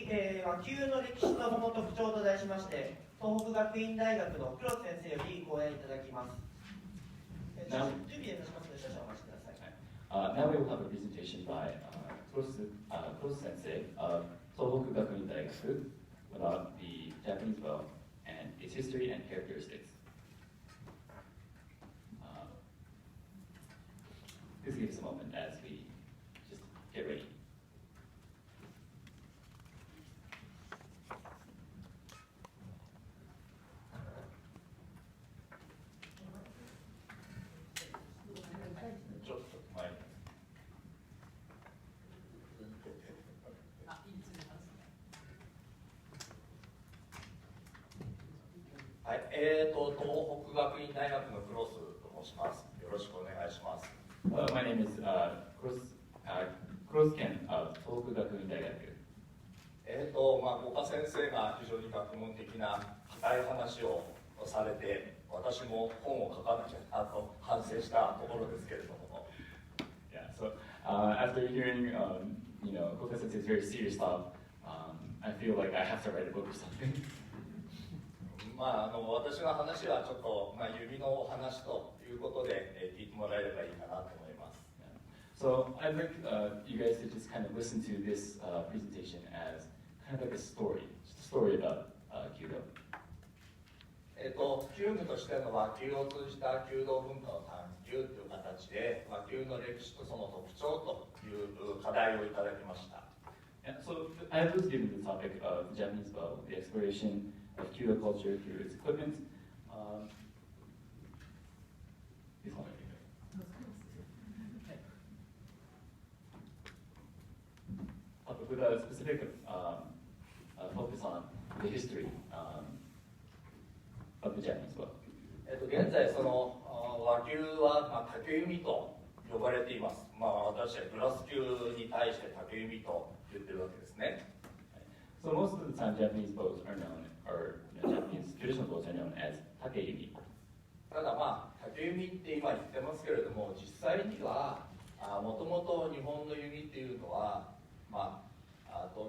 に、和球の歴史とその特徴と題しまして、東北学院大学の黒瀬先生より講演いただきます。準備いたしますので少々お待ちください。Now we will have a presentation by Krosu Sensei of Tohoku Gakuin Daigaku about the Japanese bow and its history and characteristics. Please give us a moment as we just get ready.東北学院大学のクロスと申します。よろしくお願いします。My name is Krosu Ken of Tohoku Gakuin Daigaku. 五箇先生が非常に学問的な深い話をされて、私も本を書かなきゃなと反省したところですけれども。Yeah, so after hearing, Koka Sensei's very serious talk, I feel like I have to write a book or something. 私の話はちょっと、弓のお話ということで、聞いてもらえればいいかなと思います。So I'd like you guys to just kind of listen to this presentation as kind of like a story about Kyudo. 弓具としての和弓を通じた弓道文化の探求という形で、和弓の歴史とその特徴という課題をいただきました。Yeah, so I was given the topic of the Japanese bow, the exploration of Kyudo culture through its equipment. With a specific focus on the history of the Japanese bow. 現在その和弓は竹弓と呼ばれています。私たちグラス弓に対して竹弓と言ってるわけですね。So most of the time, Japanese bows are known, or Japanese traditional bows are known as takeyumi. ただ竹弓って今言ってますけれども、実際にはもともと日本の弓っていうのは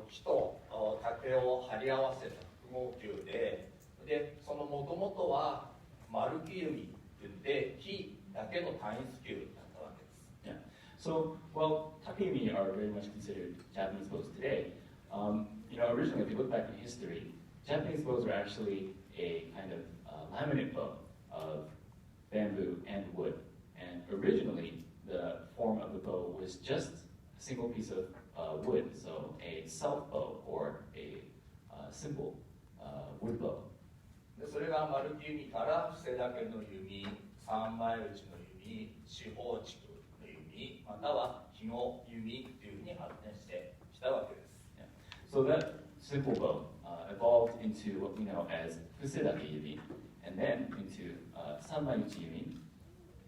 木と竹を張り合わせた複合弓で、そのもともとは丸木弓って言って木だけの単一弓だったわけです。Yeah. So, while takeyumi are very much considered Japanese bows today, originally, if you look back in history, Japanese bows were actually a kind of laminate bow of bamboo and wood. And originally, the form of the bow was just a single piece of wood, so a self bow or a simple wood bow. それが丸木弓から伏せだけの弓、三枚打ちの弓、四方竹の弓、または紐弓というふうに発展してきたわけです。So that simple bow evolved into what we know as fusedake yumi, and then into sanmaiuchi yumi,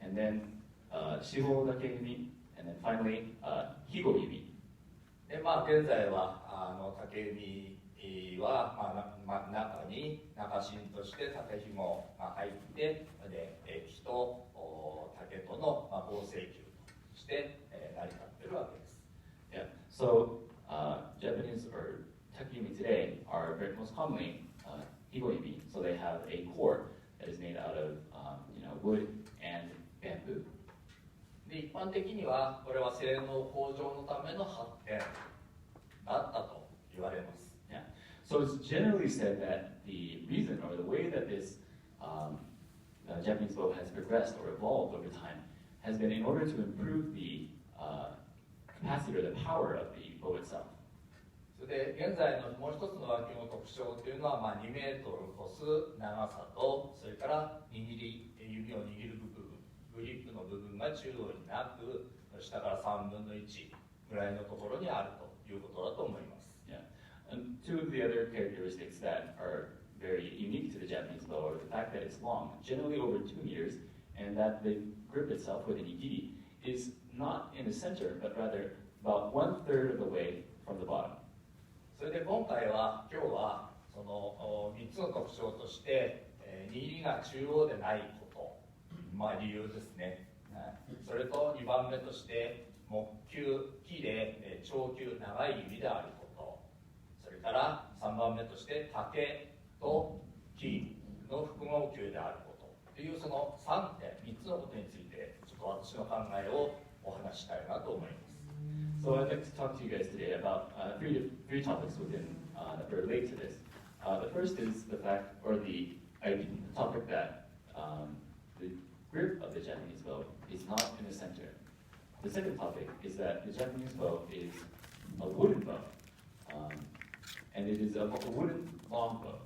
and then shihodake yumi, and then finally higo yumi. で現在は竹弓は、中に中芯として竹紐が入ってで木と竹との合成球として成り立っているわけです。Yeah. So Japanese or takeyumi today are most commonly higoyumi. So they have a core that is made out of wood and bamboo. で一般的にはこれは性能向上のための発展だったと言われます。Yeah. So it's generally said that the reason or the way that this Japanese bow has progressed or evolved over time has been in order to improve the capacity or the power of the bow itself. それで現在のもう一つの和弓の特徴というのは、2メートル越す長さと、それから弓を握る部分、グリップの部分が中央になく、下から3分の1ぐらいのところにあるということだと思います。Yeah. And two of the other characteristics that are very unique to the Japanese bow are the fact that it's long, generally over 2 meters, and that the grip itself with an igiri is not in the center, but rather about 1/3 of the way from the bottom. それで今日はその3つの特徴として、握りが中央でないこと、理由ですね。それと2番目として木で長球長い指であること、それから番目として竹と木の複合球であることというその3つのことについてちょっと私の考えをお話ししたいなと思います。So I'd like to talk to you guys today about three topics within that relate to this. The first is the fact, or the topic that the grip of the Japanese bow is not in the center. The second topic is that the Japanese bow is a wooden bow, and it is a wooden long bow.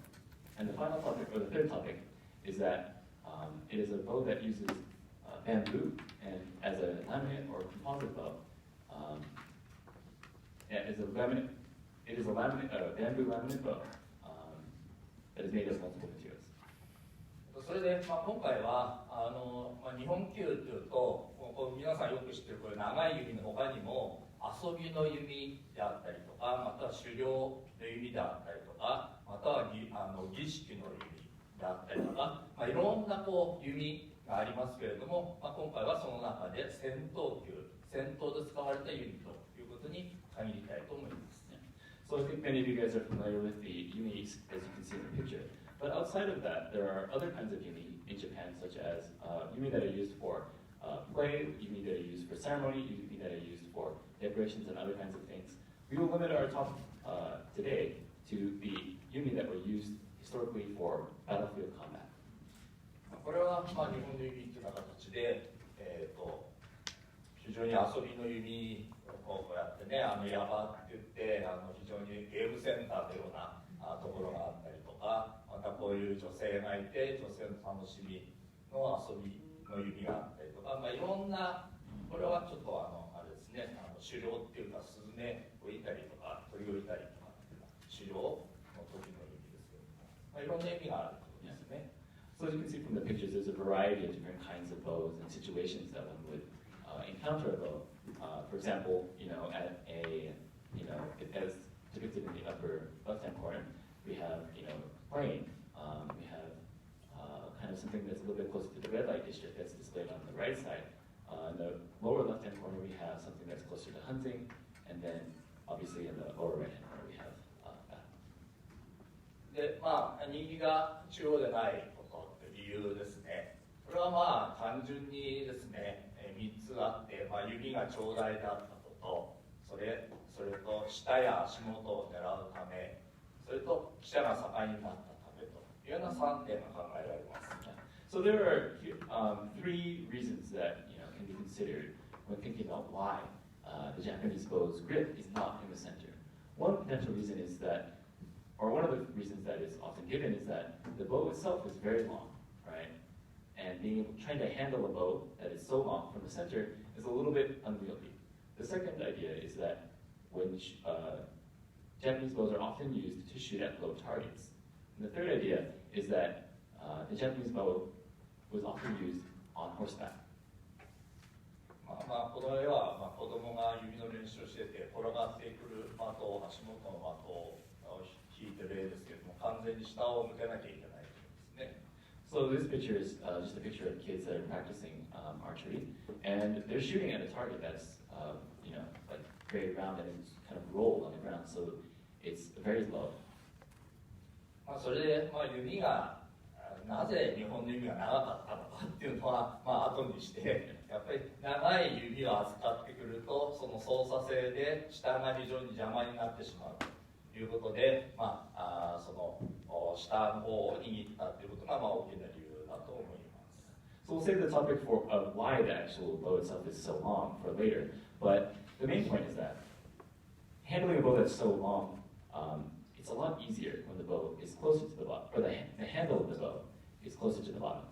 And the final topic, or the third topic, is that it is a bow that uses bamboo and as a laminate or composite bow. It is a bamboo laminate bow that is made of multiple materials. それで、今回は日本弓というと皆さんよく知ってるこれ長い弓の他にも遊びの弓であったりとか、または狩猟の弓であったりとか、または儀式の弓であったりとか、いろんな弓がありますけれども、今回はその中で戦闘で使われた弓ということに限りたいと思います。So I think many of you guys are familiar with the yumi, as you can see in the picture. But outside of that, there are other kinds of yumi in Japan, such as yumi that are used for play, yumi that are used for ceremony, yumi that are used for decorations and other kinds of things. We will limit our talk today to the yumi that were used historically for battlefield combat. これは日本の弓という形で、非常に遊びの弓をこうやってね、ヤバって言って非常にゲームセンターのようなところがあったりとか、またこういう女性がいて女性の楽しみの遊びの弓があったりとか、いろんな、これはちょっとあれですね、狩猟っていうかスズメをいたりとか鳥をいたりとか狩猟の時の弓ですけども、いろんな意味があるということですね。So as you can see from the pictures, there's a variety of different kinds of bows and situations that one would encounter a bow. For example, as depicted in the upper left-hand corner, we have, playing. We have kind of something that's a little bit closer to the red light district that's displayed on the right side. In the lower left-hand corner, we have something that's closer to hunting, and then obviously in the lower right-hand corner, we have battle. で、右が中央でないことって理由ですね。これは単純にですね、3つあって、弓が長大であったことと、それと下や足元を狙うため、それと記者が盛んになったためというような3点が考えられます。So there are three reasons that can be considered when thinking about why the Japanese bow's grip is not in the center. One potential reason is that, or one of the reasons that is often given is that the bow itself is very long, right? And trying to handle a bow that is so long from the center is a little bit unwieldy. The second idea is that when Japanese bows are often used to shoot at low targets. And the third idea is that the Japanese bow was often used on horseback. この絵は子供が弓の練習をしてて転がってくる的を足元の的を引いてる絵ですけれども、完全に下を向けなきゃいけないというですね。So this picture is just a picture of kids that are practicing archery, and they're shooting at a target that's, like very round and it's kind of rolled on the ground, so it's very low. それで、弓がなぜ日本の弓が長かったのかっていうのは、後にしてやっぱり長い弓を扱ってくるとその操作性で下が非常に邪魔になってしまうということで、その下の方を握ったということが大きな理由だと思います。So we'll save the topic for why the actual bow itself is so long for later, but the main point is that handling a bow that's so long, it's a lot easier when the bow is closer to the bottom, or the handle of the bow is closer to the bottom.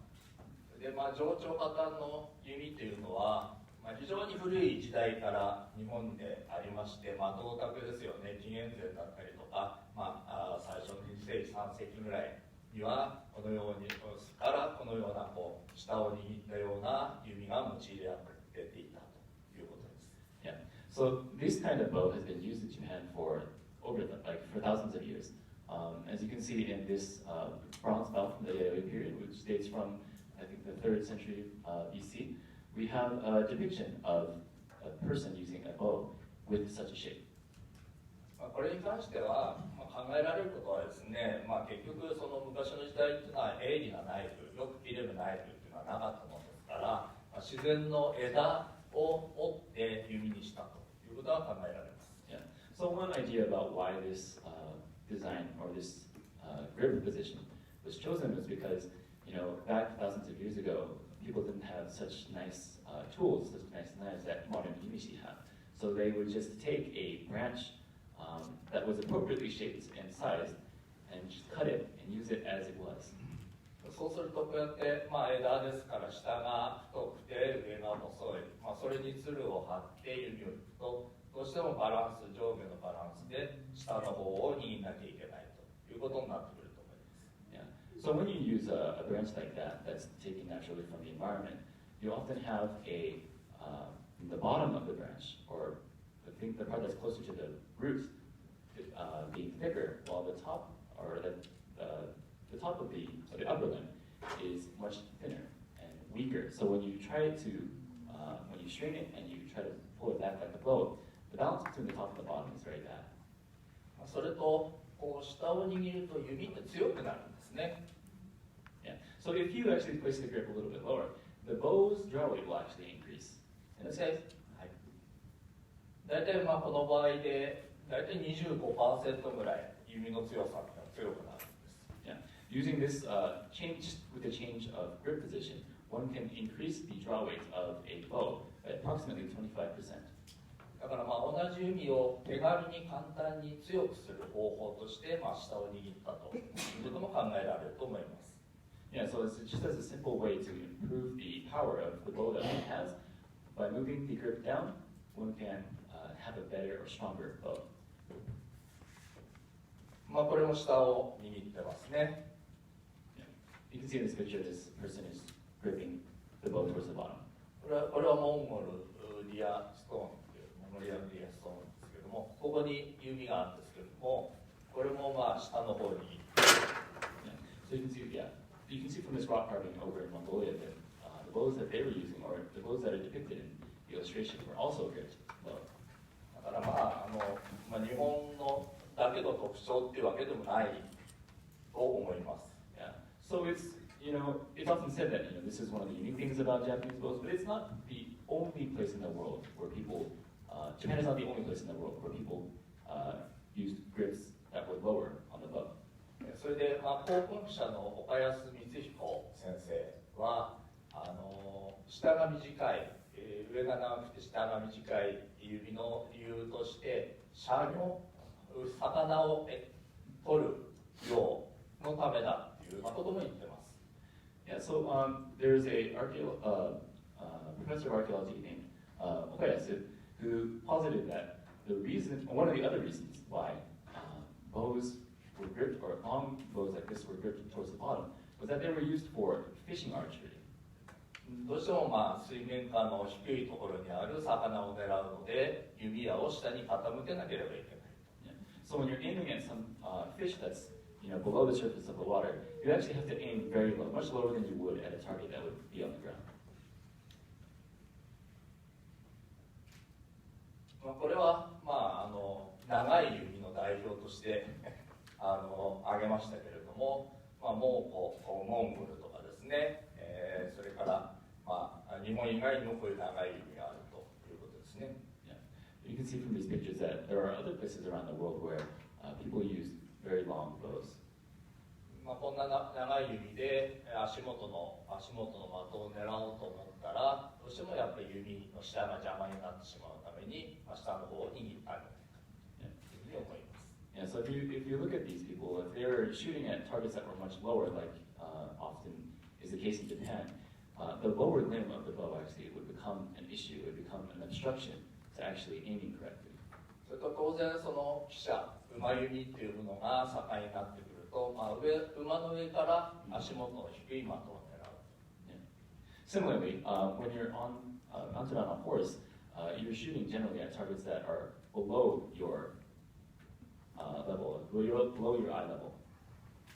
で、上長パターンの弓というのは、非常に古い時代から日本でありまして、銅鐸ですよね、紀元前だったりとか、最初の2世紀3世紀ぐらいにはこのようにからこのような下を握ったような弓が用いられていたということです。Yeah. So this kind of bow has been used in Japan for thousands of years. As you can see in this bronze belt from the Yayoi period, which dates from, I think, the 3rd century BC, we have a depiction of a person using a bow with such a shape. これに関しては、考えられることはですね、結局その昔の時代っていうのは鋭利なナイフ、よく切れるナイフっていうのはなかったものですから、自然の枝を折って弓にしたということは考えられます。Yeah. So one idea about why this design or this grip position was chosen was because, back thousands of years ago, people didn't have such nice tools, such nice knives that modern yumishi have. So they would just take a branch that was appropriately shaped and sized and just cut it and use it as it was. そうするとこうやって、枝ですから下が太くて上が細い、それにつるを張って弓を引くとどうしてもバランス、上下のバランスで下の方を握んなきゃいけないということになってくると思います。Yeah. So when you use a branch like that, that's taken naturally from the environment, you often have the bottom of the branch, or I think the part that's closer to the root, being thicker, while the top, or the top of the upper limb is much thinner and weaker. So when you try to, when you strain it and you try to pull it back like a bow, the balance between the top and the bottom is very bad. それとこう下を握ると弓って強くなるんですね。Yeah. So if you actually place the grip a little bit lower, the bow's draw weight will actually increase. In this case, 大体この場合で大体 25% ぐらい弓の強さが強くなるんです。Yeah. Using this change with the change of grip position, one can increase the draw weight of a bow by approximately 25%. だから同じ弓を手軽に簡単に強くする方法として、下を握ったということも考えられると思います。Yeah, so it's just as a simple way to improve the power of the bow that one has. By moving the grip down, one can have a better or stronger bow. これも下を握ってますね。Yeah. You can see in this picture, this person is gripping the bow towards the bottom. これはモンゴルリアストーンっていうモンゴリアンリアストーンですけども、ここに弓があるんですけども、これも下の方に。Yeah. So you can see from this rock carving over in Mongolia that the bows that they were using, or the bows that are depicted in the illustration, were also gripped low. だから日本のだけの特徴っていうわけでもないと思います。Yeah. So it's often said that this is one of the unique things about Japanese bows, but it's not the only place in the world where people. Japan is not the only place in the world where people used grips that were lower on the bow. それで航空者の岡安光彦先生は下が短い、上が長くて下が短い指の理由として魚を取る量のためだっていうことも言ってます。Yeah, so there's a professor of archaeology named Okayasu who posited that one of the other reasons why bows were gripped, or long bows like this were gripped towards the bottom, was that they were used for fishing archery. どうしても水面下の低いところにある魚を狙うので弓矢を下に傾けなければいけない。Yeah. So when you're aiming at some fish that's below the surface of the water, you actually have to aim very low, much lower than you would at a target that would be on the ground. これは長い弓の代表として挙げましたけれども、モンゴルとかですね、それから日本以外にもこういう長い弓があるということですね。Yeah. You can see from these pictures that there are other places around the world where people use very long bows. こんな長い弓で足元の的を狙おうと思ったら、どうしてもやっぱり弓の下が邪魔になってしまうために、下の方を握ったんじゃないかというふうに思います。Yeah, so if you look at these people, if they're shooting at targets that were much lower, like often is the case in Japan, the lower limb of the bow actually would become an issue, it would become an obstruction to actually aiming correctly. それと当然その騎者、馬弓っていうものが盛んになってくると、馬の上から足元の低い的を狙う。Yeah. Similarly, when you're mounted on a horse, you're shooting generally at targets that are below your level, below your eye level.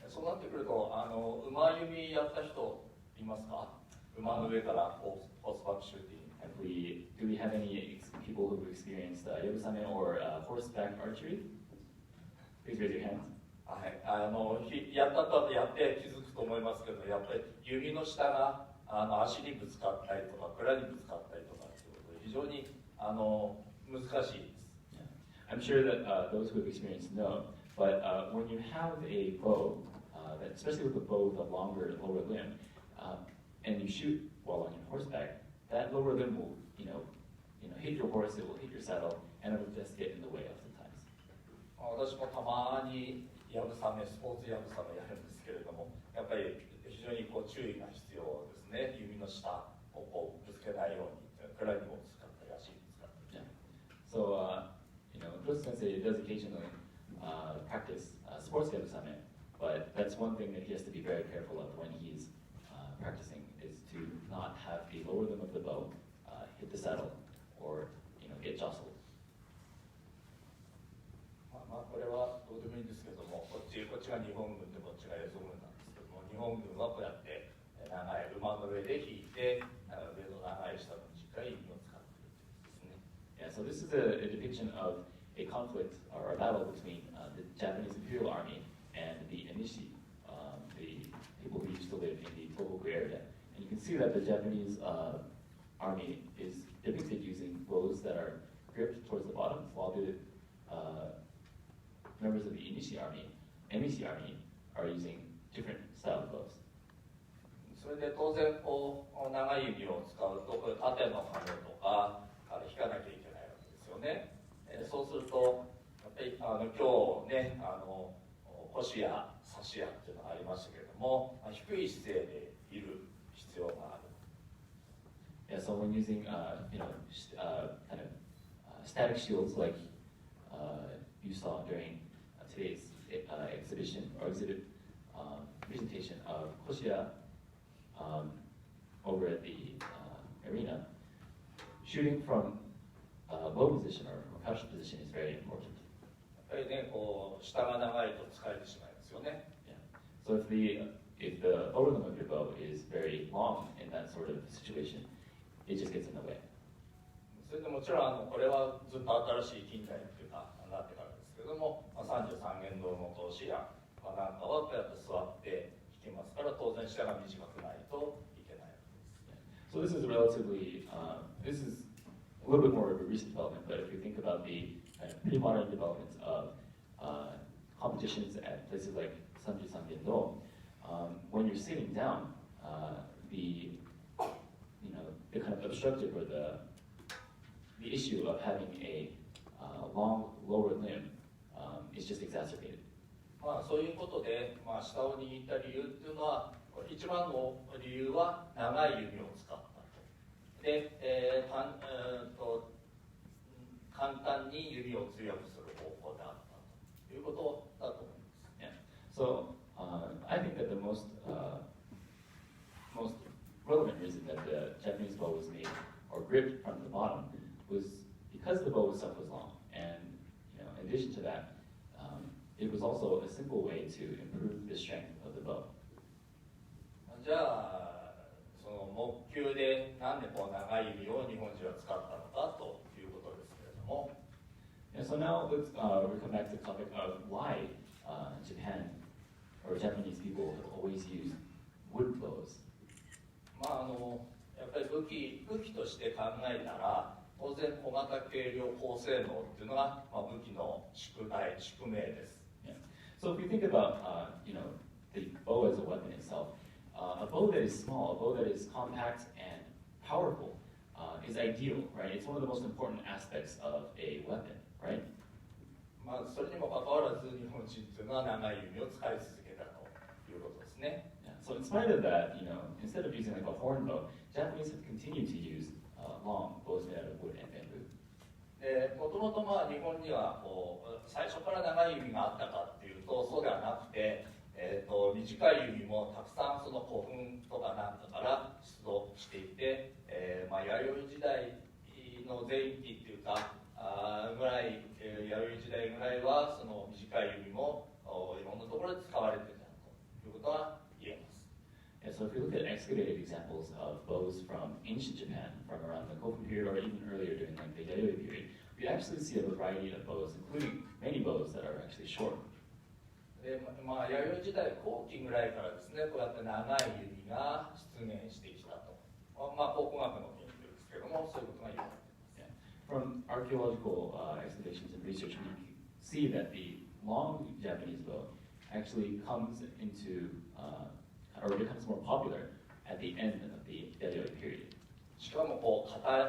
そうなってくると、馬弓やった人いますか？馬の上からホースバックシューティング。Do we have any people who've experienced yobusame or horseback archery? Please raise your hands. はい、やって気づくと思いますけど、やっぱり指の下が足にぶつかったりとか蔵にぶつかったりとかっていうことで非常に難しいです。Yeah. I'm sure that those who have experienced know, but when you have a bow, especially with a bow with a longer lower limb, and you shoot while on your horseback, that lower limb will, hit your horse, it will hit your saddle, and it will just get in the way oftentimes. 私もたまにスポーツやぶさめやるんですけれども、やっぱり非常に注意が必要ですね。指の下をぶつけないように、蔵にもぶつかったり、足にぶつかったり。Yeah. So, Kurosu Sensei does occasionally practice sports yabusame, but that's one thing that he has to be very careful of when he's practicing, is to not have the lower limb of the bow hit the saddle or get jostled. これはどうでもいいんですけども、こっちが日本軍でこっちが蝦夷軍なんですけども、日本軍はこうやって長い馬の上で引いて、上の長い下の短い弓を使っているんですね。Yeah, so this is a depiction of a conflict or a battle between the Japanese Imperial Army and the Enishi, the people who used to live in the Tohoku area. And you can see that the Japanese army is depicted using bows that are gripped towards the bottom, while the members of the Enishi army are using different style of bows. それで当然長い弓を使うとこれ縦の羽とか引かなきゃいけないわけですよね。そうするとやっぱり今日ね腰や差しやっていうのがありましたけれども、低い姿勢でいる必要がある。Yeah, so when using kind of static shields like you saw during today's exhibition or presentation of Koshiya over at the arena, shooting from low position or crouched position is very important. やっぱりね、下が長いと疲れてしまいますよね。Yeah. So if the lower limb of your bow is very long in that sort of situation, it just gets in the way. それでもちろんこれはずっと新しい近代っていうかなってからですけども、33弦道の投資やなんかはこうやって座って弾きますから、当然下が短くないといけないわけです。So this is relatively, this is a little bit more of a recent development, but if you think about the pre-modern developments of competitions at places like Sanju-san Gendo, when you're sitting down, the kind of obstructive or the issue of having a long lower limb is just exacerbated. そういうことで、下を握った理由っていうのは、一番の理由は長い弓を使ったと。で、簡単に弓を強くする方法であったということだと思います。Yeah. So I think that the most relevant reason that the Japanese bow was made or gripped from the bottom was because the bow itself was long, and in addition to that, it was also a simple way to improve the strength of the bow. じゃあその木弓でなんで長い弓を日本人は使ったのかということですけれども。Yeah, so now let's come back to the topic of why Japan or Japanese people have always used wood bows. やっぱり武器として考えたら、当然小型軽量高性能っていうのが、武器の宿命です。Yeah. So if you think about the bow as a weapon itself, a bow that is small, a bow that is compact and powerful is ideal, right? It's one of the most important aspects of a weapon, right? それにもかかわらず日本人っていうのは長い弓を使い続けたということですね。Yeah. So in spite of that, instead of using like a horn bow, Japanese have continued to use long bows made out of wood and bamboo. もともと日本には最初から長い弓があったかっていうとそうではなくて、短い弓もたくさんその古墳とかなんかから出土していて、弥生時代の前期っていうかぐらい、弥生時代ぐらいはその短い弓もいろんなところで使われていたということは言えます。Yeah, so if you look at excavated examples of bows from ancient Japan, from around the Kofun period or even earlier during like the Yayoi period, we actually see a variety of bows, including many bows that are actually short. で、弥生時代後期ぐらいからですね、こうやって長い弓が出現してきたと。考古学の研究ですけども、そういうことが言われています。From archaeological excavations and research, we see that the long Japanese bow actually comes into, or becomes more popular at the end of the Yayoi period. しかも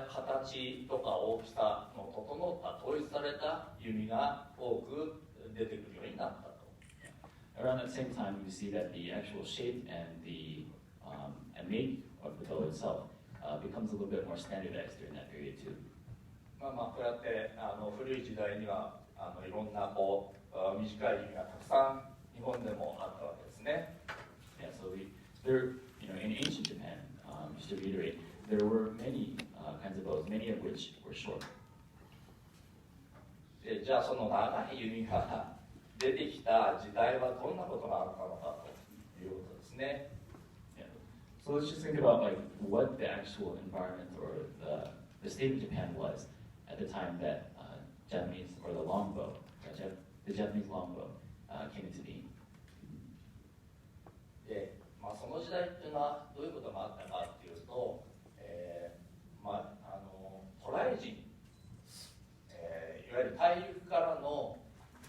形とか大きさの整った統一された弓が多く出てくるようになったと。Around that same time, we see that the actual shape and the and make of the bow itself becomes a little bit more standardized during that period too. こうやって古い時代にはいろんな短い弓がたくさん日本でもあったわけですね。Yeah, so there, in ancient Japan, just to reiterate, there were many kinds of bows, many of which were short. じゃあその長い弓が出てきた時代はどんなことがあったのかということですね。Yeah. So let's just think about what the actual environment or the state of Japan was at the time that Japanese or the longbow, the Japanese longbow came into being. で、その時代っていうのはどういうことがあったかっていうと、渡来人、いわゆる大陸からの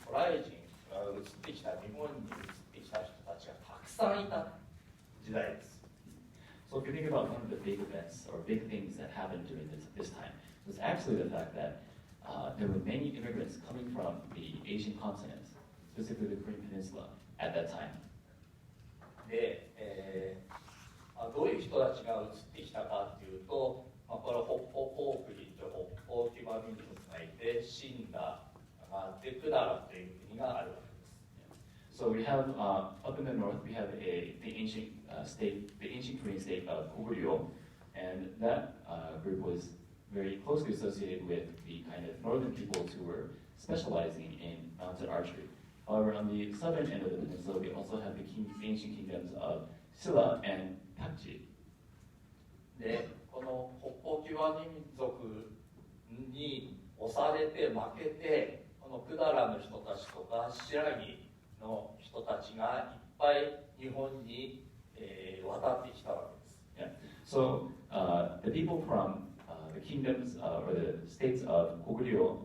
渡来人が移ってきた日本に移ってきた人たちがたくさんいた時代です。So if you think about one of the big events or big things that happened during this time, it was actually the fact that there were many immigrants coming from the Asian continent, specifically the Korean Peninsula, at that time. で、どういう人たちが移ってきたかっていうと、これは北方ポークリと北方騎馬民族がいて、シンダがあって、クダラという国があるわけです。So we have up in the north, we have the ancient Korean state of Goguryeo, and that group was very closely associated with the kind of northern peoples who were specializing in mounted archery. However, on the southern end of the peninsula, we also have the ancient kingdoms of Silla and Pakji. で、この北方騎馬民族に押されて負けて、この百済の人たちとか新羅の人たちがいっぱい日本に、渡ってきたわけです。Yeah. So the people from the kingdoms or the states of Goguryeo,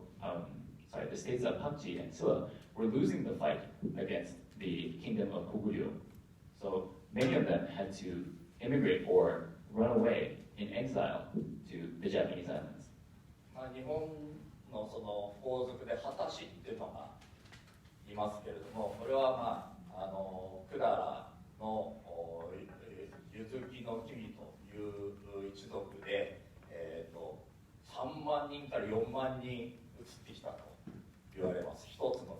the states of Pakji and Silla were losing the fight against the kingdom of Goguryeo. So many of them had to immigrate or run away in exile to the Japanese islands. 日本のその皇族で秦氏っていうのがいますけれども、これは百済の柚木の君という一族で、3万人から4万人移ってきたと言われます。一つの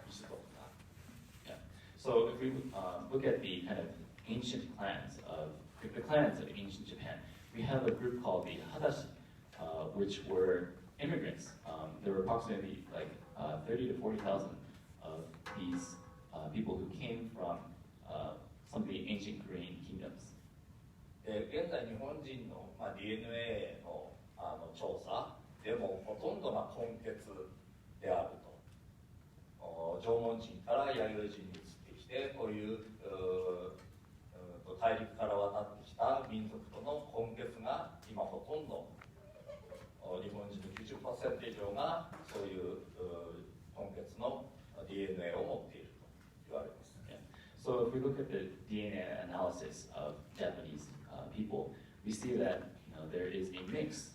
一族が。Yeah. So if we look at the kind of ancient clans of the clans of ancient Japan, we have a group called the Hadashi, which were immigrants. There were approximately 30 to 40,000 of these people who came from some of the ancient Korean kingdoms. 現在日本人の、DNA の、調査でもほとんどが根血であると。縄文人から弥生人に移ってきて、こういう大陸から渡ってきた民族との根血が今ほとんど日本人の 90% 以上がそういう根血の DNA を持っていると言われます。Yeah. So if we look at the DNA analysis of Japanese people, we see that there is a mix.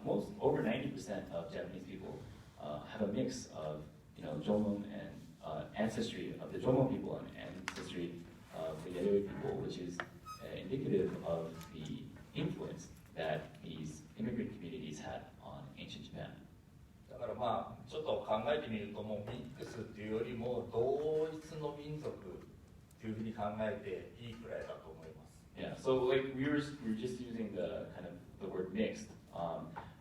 Over 90% of Japanese people have a mix of Jomon and ancestry of the Jomon people and ancestry of the Yayoi people, which is indicative of the influence that these immigrant communities had on ancient Japan. だからちょっと考えてみるともうミックスっていうよりも同一の民族っていうふうに考えていいくらいだと思います。Yeah, so we were just using the kind of the word mixed.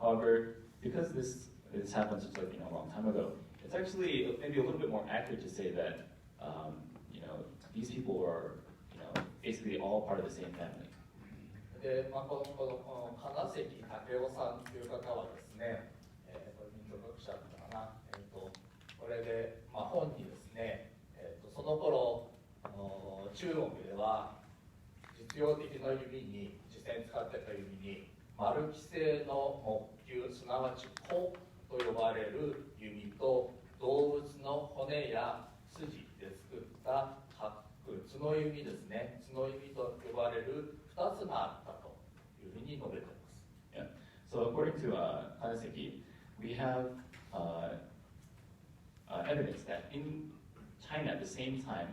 However, because this happened such a long time ago, it's actually maybe a little bit more accurate to say that these people are basically all part of the same family. で、この金関武雄さんという方はですね、これ民族学者だったかな、これで、本にですね、中国では実用的な弓に、実際に使ってた弓に丸木製の木弓、すなわち子と呼ばれる弓と動物の骨や筋で作った角弓ですね、角弓と呼ばれる2つがあったというふうに述べています。Yeah. So according to Kanaseki, we have evidence that in China at the same time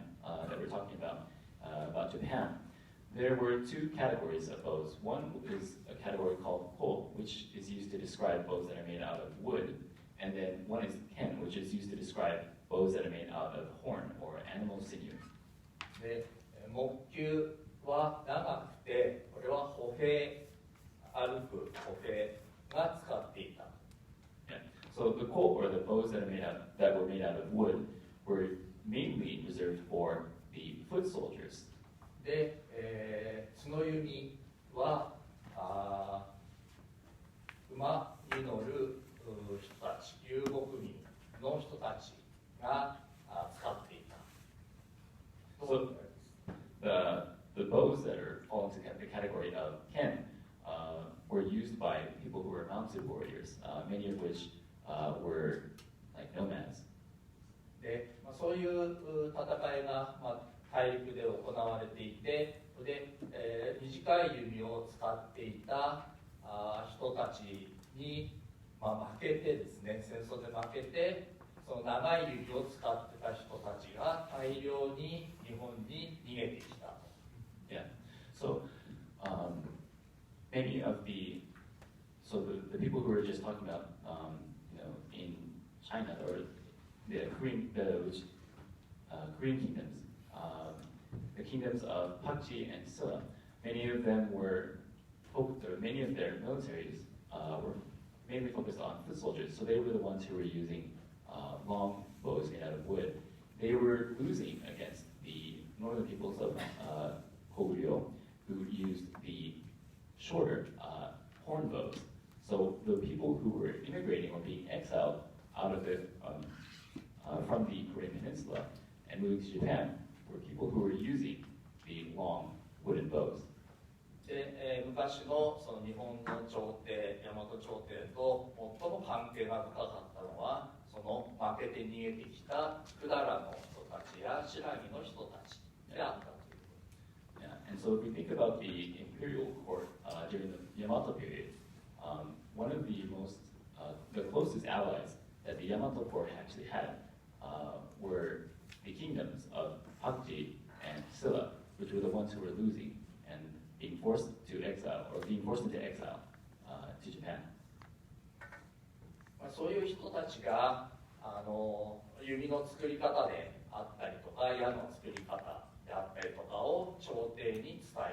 that we're talking about Japan, there were two categories of bows. One is a category called ko, which is used to describe bows that are made out of wood, and then one is ken, which is used to describe bows that are made out of horn or animal sinew. で、木弓は長くて、これは歩兵、歩く歩兵が使っていた。Yeah. So the ko, or the bows that were made out of wood, were mainly reserved for the foot soldiers. で、角弓は馬に乗る人たち、遊牧民の人たちが使っていた。So the bows that fall into the category of ken were used by people who were mounted warriors, many of which were like nomads. で、そういう戦いが、大陸で行われていて、で、短い弓を使っていた人たちに、負けてですね、戦争で負けて、その長い弓を使ってた人たちが大量に日本に逃げてきた。Yeah. So many of the people who were just talking about, in China or the Korean kingdoms, the kingdoms of Pakji and Silla, many of their militaries were mainly focused on foot soldiers. So they were the ones who were using long bows made out of wood. They were losing against the northern peoples of Goguryeo, who used the shorter horn bows. So the people who were immigrating or being exiled out of from the Korean Peninsula and moving to Japan were people who were using the long wooden bows. で、昔のその日本の朝廷、大和朝廷と最も関係が深かったのは、その負けて逃げてきた百済の人たちや新羅の人たちであったということです。Yeah, and so if we think about the imperial court during the Yamato period, one of the closest allies that the Yamato court actually had were the kingdoms of Pakji and Silla, which were the ones who were losing and being forced into exile to Japan. そういう人たちが弓の作り方であったりとか矢の作り方であったりとかを朝廷に伝えた。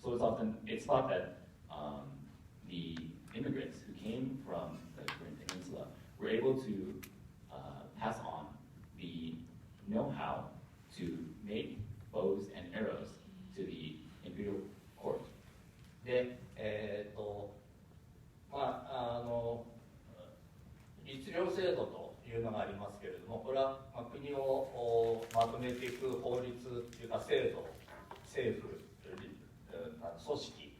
So it's thought that the immigrants who came from the Korean Peninsula were able to pass on the know-how to make bows and arrows to the imperial court. で、律令制度というのがありますけれども、これは国をまとめていく法律というか制度、政府、組織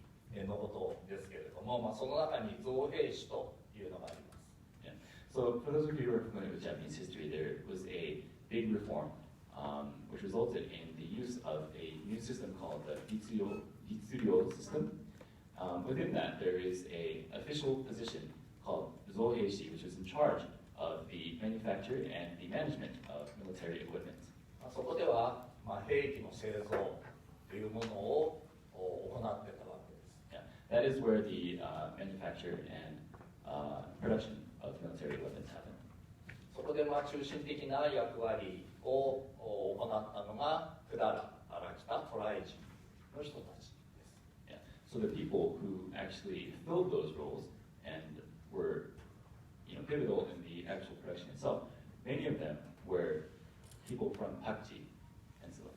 のことですけれども、その中に造兵士というのがあります。Yeah. So for those of you who are familiar with Japanese history, there was a big reform which resulted in the use of a new system called the Ritsuryo system. Within that, there is an official position called Zoheishi, which is in charge of the manufacture and the management of military equipment. そこでは、兵器の製造というものを行ってたわけです。Yeah. That is where the manufacture and production of military equipment happened. そこで中心的な役割を行ったのが百済から来た渡来人の人たちです。Yeah. So the people who actually filled those roles and were, pivotal in the actual production itself, many of them were people from Pakji and Silla.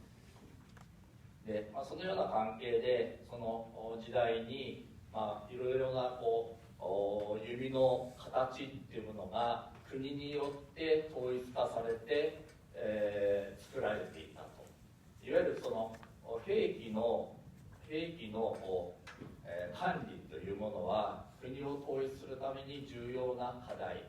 で、そのような関係で、その時代に、いろいろな弓の形っていうものが国によって統一化されて、作られていたといわゆるその兵器の管理というものは国を統一するために重要な課題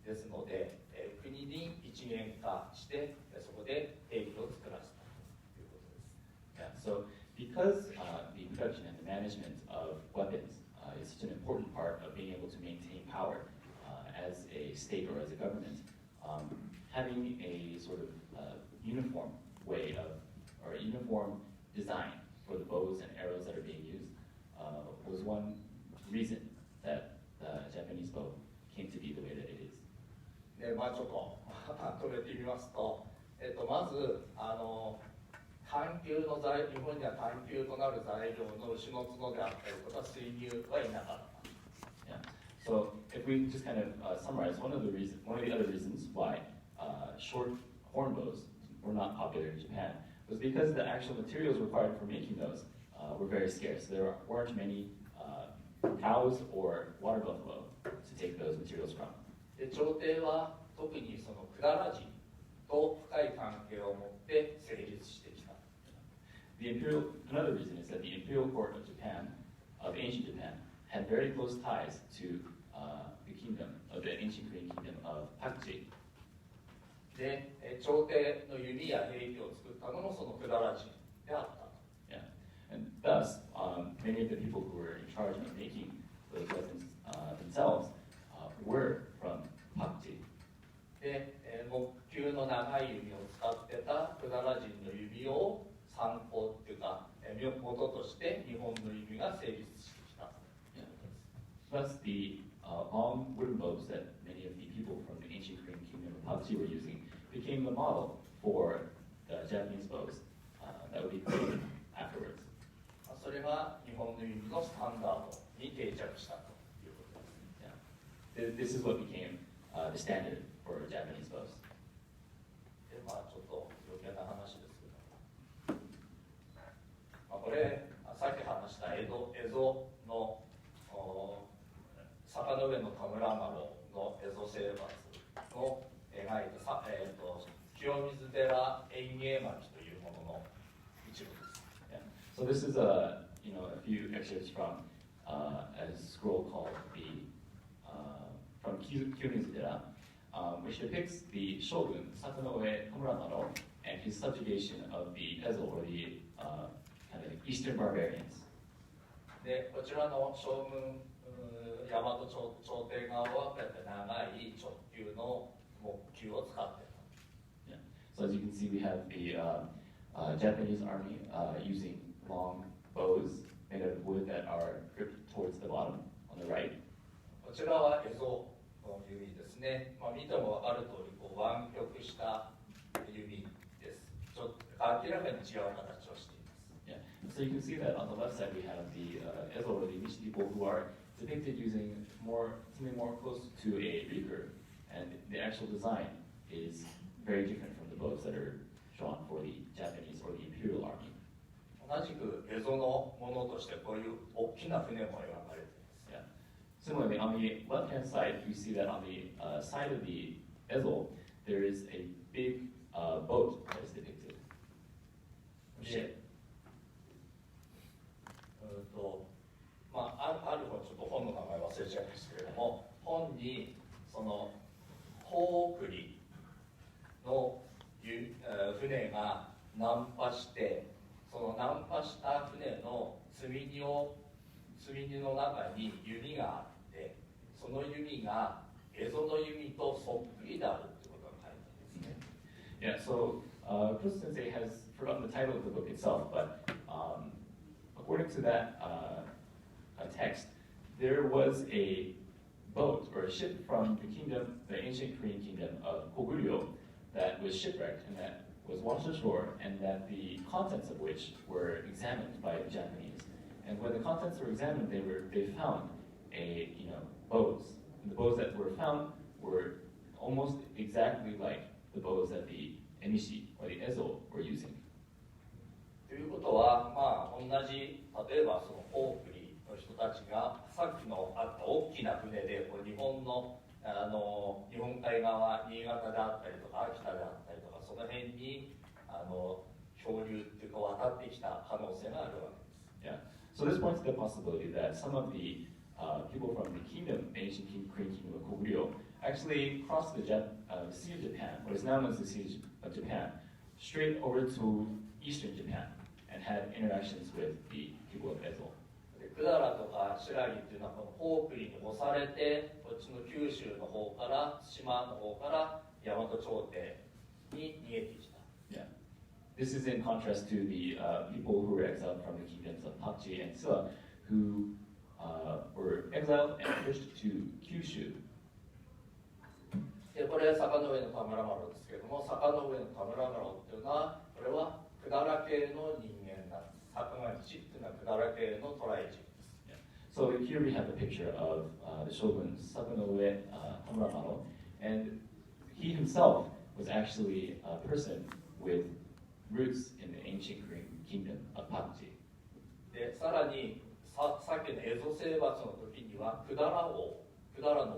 ですので、国に一元化してそこで兵器を作らせたということです。Yeah, so because the production and the management of weapons is such an important part of being able to maintain power as a state or as a government, having a sort of uniform way of, or a uniform design for the bows and arrows that are being used was one reason that the Japanese bow came to be the way that it is. で、まあちょっとまとめてみますと、まず日本には探求となる材料の牛の角であったりとか水牛はいなかった。Yeah. So if we just kind of summarize, one of the other reasons why short horn bows were not popular in Japan was because the actual materials required for making those were very scarce. There weren't many cows or water buffalo to take those materials from. で、朝廷は特にその百済人と深い関係を持って成立してきた。Another reason is that the imperial court of Japan, of ancient Japan, had very close ties to the kingdom of the ancient Korean kingdom of Pakji. で、朝廷の弓や兵器を作ったのもその百済人であった。Yeah, and thus many of the people who were in charge of making those weapons themselves were from Pakji. で、木弓の長い弓を使ってた百済人の弓を参考っていうか元として日本の弓が成立してきたということです。Thus, the long wooden bows that many of the people from the ancient Korean kingdom of Pakji were using became the model for the Japanese bows that would be created afterwards. それが日本の弓のスタンダードに定着したということです。Yeah. This is what became the standard for Japanese bows. で、まあちょっと余計な話ですけど、これさっき話した蝦夷の坂の上の田村麻呂の蝦夷征伐の描いた清水寺園芸巻というものの一部です。Yeah. So this is a few excerpts from a scroll called from Kyomizudera, which depicts the shogun Sakanoue Tamuramaro and his subjugation of the Ezo, or the kind of Eastern barbarians. で、こちらの将軍大和朝廷側はこうやって長い直球の木球を使ってた。Yeah. So as you can see, we have the Japanese army using long bows made out of wood that are gripped towards the bottom on the right. こちらは蝦夷の弓ですね。見ても分かる通り湾曲した弓です。ちょっと明らかに違う形をしています。Yeah. So you can see that on the left side we have the Ezo, or the Mishi people, who are depicted using something more close to a recurve, and the actual design is very different from the bows that are drawn for the Japanese or the imperial army. 同じく蝦夷のものとしてこういう大きな船も描かれています。Yeah. Similarly, on the left-hand side, you see that on the side of the Ezo, there is a big boat that is depicted. Ship. ある本、ちょっと本の名前忘れちゃいましたけれども、本にその高送りの船が難破して、その難破した船の積み荷の中に弓があって、その弓が蝦夷の弓とそっくりであるということが書いてあるんですね。Yeah, so Chris Sensei has forgotten the title of the book itself, but according to that text, there was a boat or a ship from the ancient Korean kingdom of Koguryo, that was shipwrecked and that was washed ashore, and that the contents of which were examined by the Japanese. And when the contents were examined, they found bows. And the bows that were found were almost exactly like the bows that the Emishi or the Ezo were using. ということは、同じ例えばその大栗の人たちがさっきのあった大きな船で日本の日本海側、新潟であったりとか秋田であったりとか、その辺に漂漂流っていうか渡ってきた可能性があるわけです。Yeah. So this points to the possibility that some of the people from the kingdom, the ancient Korean kingdom of Koguryo, actually crossed the Sea of Japan, what is now known as the Sea of Japan, straight over to eastern Japan and had interactions with the people of Ezo. 百済とか新羅っていうのはこのホークリに押されてこっちの九州の方から島の方から大和朝廷に逃げてきた。Yeah. This is in contrast to the people who were exiled from the kingdoms of Pakji and Silla, who were exiled and pushed to Kyushu. でこれ坂の上の田村麻呂ですけれども、坂の上の田村麻呂っていうのはこれは百済系の人間なんです。坂上氏っていうのは百済系の渡来人です。So here we have a picture of the shogun Sakanoue Tamuramaro, and he himself was actually a person with roots in the ancient Korean kingdom of Pakji. でさらにさっきの蝦夷征伐の時には百済の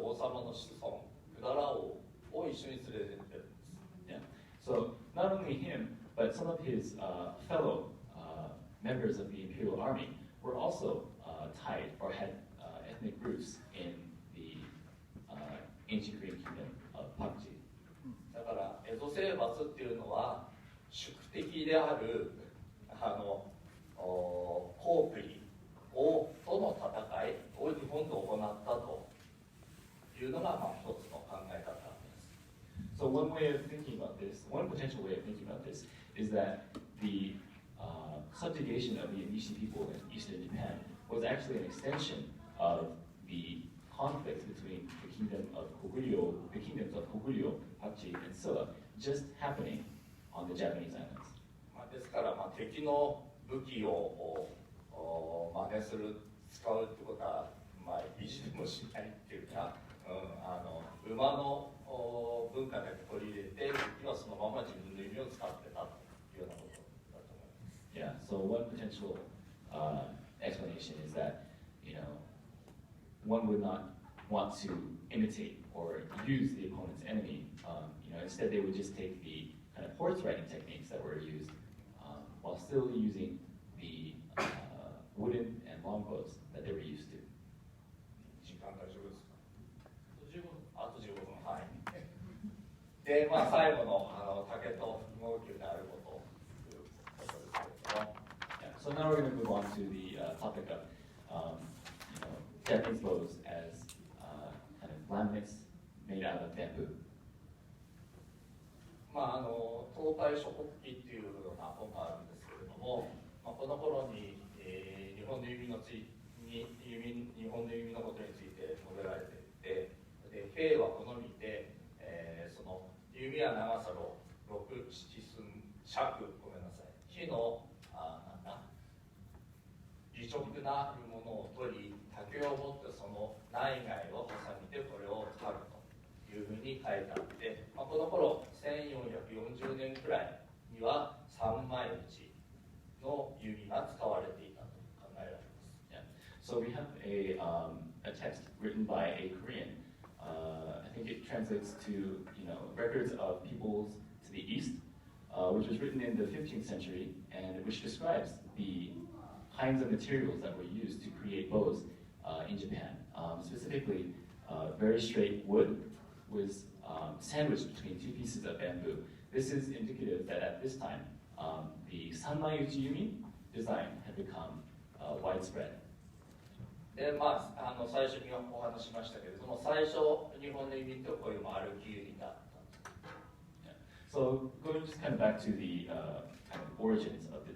王様の子孫百済王を一緒に連れてってるんです。Yeah. So not only him, but some of his fellow members of the imperial army were also tied or had ethnic roots in the ancient Korean kingdom of Pakji. だから蝦夷征伐っていうのは宿敵であるコープリとの戦いを日本で行ったというのが一つの考え方です。So one way of thinking about this, one potential way of thinking about this, is that the subjugation of the Anishi people in eastern Japan was actually an extension of the conflict between the kingdoms of Koguryo, Pakji, and Silla, just happening on the Japanese islands. ですから敵の武器を真似する使うってことは意地でもしないっていうか、馬の文化だけ取り入れて武器はそのまま自分の弓を使ってたというようなことだと思います。Yeah. So one potential explanation is that one would not want to imitate or use the opponent's enemy. Instead they would just take the kind of horse riding techniques that were used while still using the wooden and longbows that they were used to. 時間大丈夫ですか？あと15分。はい。で、最後の竹と毛球であることということですけれども。Yeah. So now we're going to move on to the topic of Japanese bows as kind of laminates made out of bamboo. 東海諸国記っていうような本があるんですけれども、この頃に、日本の弓のことについて述べられていて、で兵は好みで、その弓は長さ6、7寸尺、ごめんなさい、木の離直なものを取り、竹を持ってその内外を挟みでこれを刈るというふうに書いてあって、この頃1440年くらいには三枚打ちの弓が使われていたと考えられます。Yeah. So we have a text written by a Korean. I think it translates to records of peoples to the east, which was written in the 15th century and which describes the kinds of materials that were used to create bows in Japan. Specifically, very straight wood was sandwiched between two pieces of bamboo. This is indicative that at this time, the sanmai-uchi yumi design had become widespread. で最初にお話しましたけれども、最初日本の弓ってこういう丸木弓だった。So going just kind of back to the kind of origins of the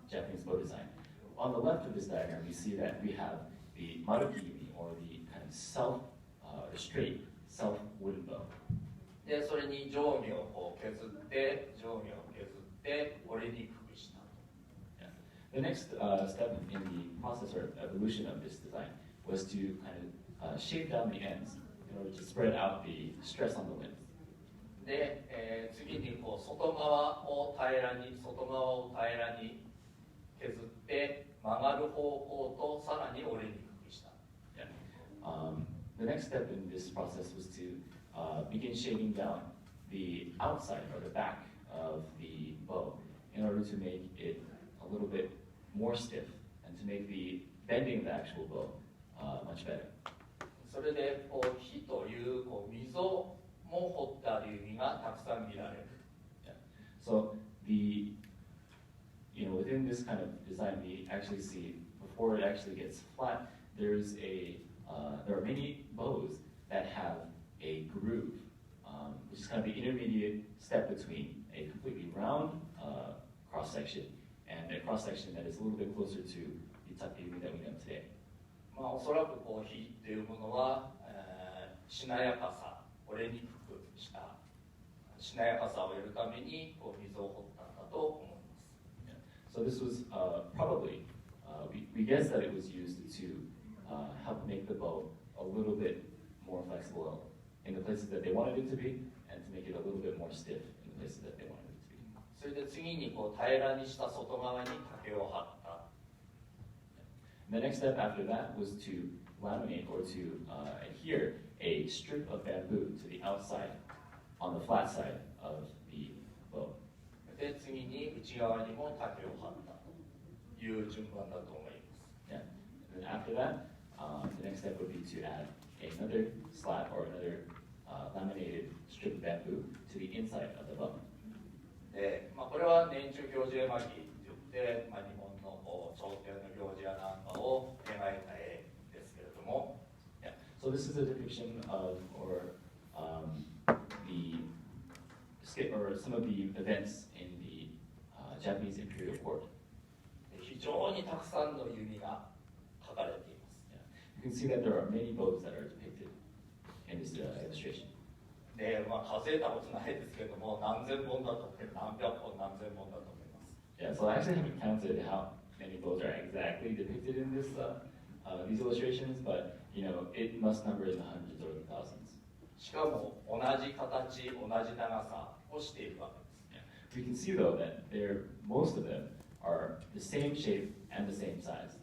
Japanese bow design. On the left of this diagram, we see that we have the maruki yumi, or the kind of straight self-wooden bow. でそれに定規を削って折れにくくした。The next step in the process or evolution of this design was to kind of shape down the ends in order to spread out the stress on the limbs. で、次に外側を平らに削って曲がる方向とさらに折れにくくした。The next step in this process was to begin shaping down the outside or the back of the bow in in order to make it a little bit more stiff and to make the bending of the actual bow much better. それで木という溝も彫ってある弓がたくさん見られる。Yeah. So within this kind of design, we actually see before it actually gets flat, there are many bows that have a groove, which is kind of the intermediate step between a completely round cross section and a cross section that is a little bit closer to the takeyumi that we know today. おそらく火というものは、しなやかさ、折れにくくしたしなやかさを得るために溝を彫ったんだと思います。So this was probably, we guess that it was used to help make the bow a little bit more flexible in the places that they wanted it to be, and to make it a little bit more stiff in the places that they wanted it to be. それで次に平らにした外側に竹を貼った。And the next step after that was to laminate or to adhere a strip of bamboo to the outside, on the flat side of the bow. で次に内側にも竹を貼ったという順番だと思います。Yeah. And then after that, the next step would be to add another slat or another laminated strip of bamboo to the inside of the bow. でこれは年中行事絵巻といって、日本の朝廷の行事やなんかを描いた絵ですけれども、Yeah. So this is a depiction of some of the events in the Japanese imperial court. 非常にたくさんの弓が描かれています。Yeah. You can see that there are many bows that are depicted in this illustration. で、数えたことないですけれども、何千本だと思います。何百本、何千本だと思います。Yeah, so I actually haven't counted how many bows are exactly depicted in these illustrations, but it must number in the hundreds or the thousands. しかも同じ形、同じ長さをしているわけです。Yeah. We can see though that most of them are the same shape and the same size.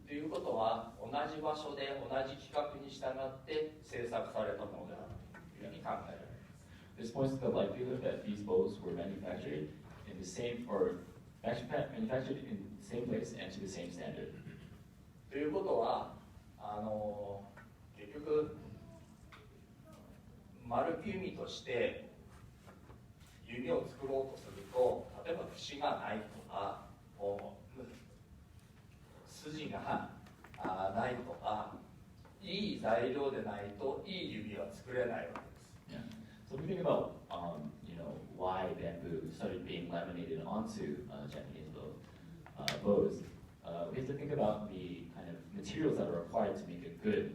ということは、同じ場所で同じ規格に従って制作されたものであるというふうに考えられます。This points to the likelihood that these bows were manufactured in the same manufactured in the same place and to the same standard. ということは、結局丸木弓として弓を作ろうとすると、例えば節がないとか筋がないとか、いい材料でないといい弓は作れないわけです。Yeah. So if we think about why bamboo started being laminated onto Japanese bows, we have to think about the kind of materials that are required to make a good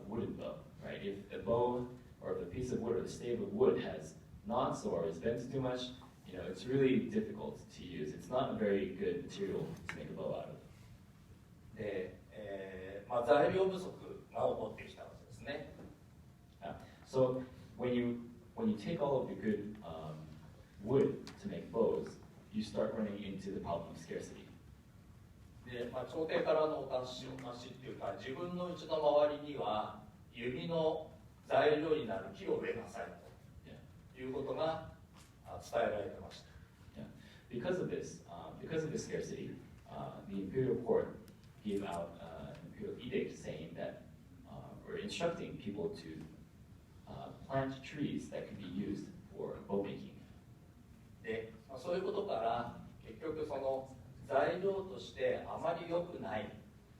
wooden bow, right? If a bow or if a piece of wood or the stave of wood has knots or is bent too much, it's really difficult to use. It's not a very good material to make a bow out of. で、材料不足が起こってきたわけですね。So when you take all of the good wood to make bows, you start running into the problem of scarcity. で、朝廷からのお達しっていうか、自分の家の周りには弓の材料になる木を植えなさいということが伝えられてました。Yeah. Because of this scarcity, the imperial court gave out an imperial edict saying that, or instructing people to plant trees that could be used for bow making. で、そういうことから結局その材料としてあまり良くない、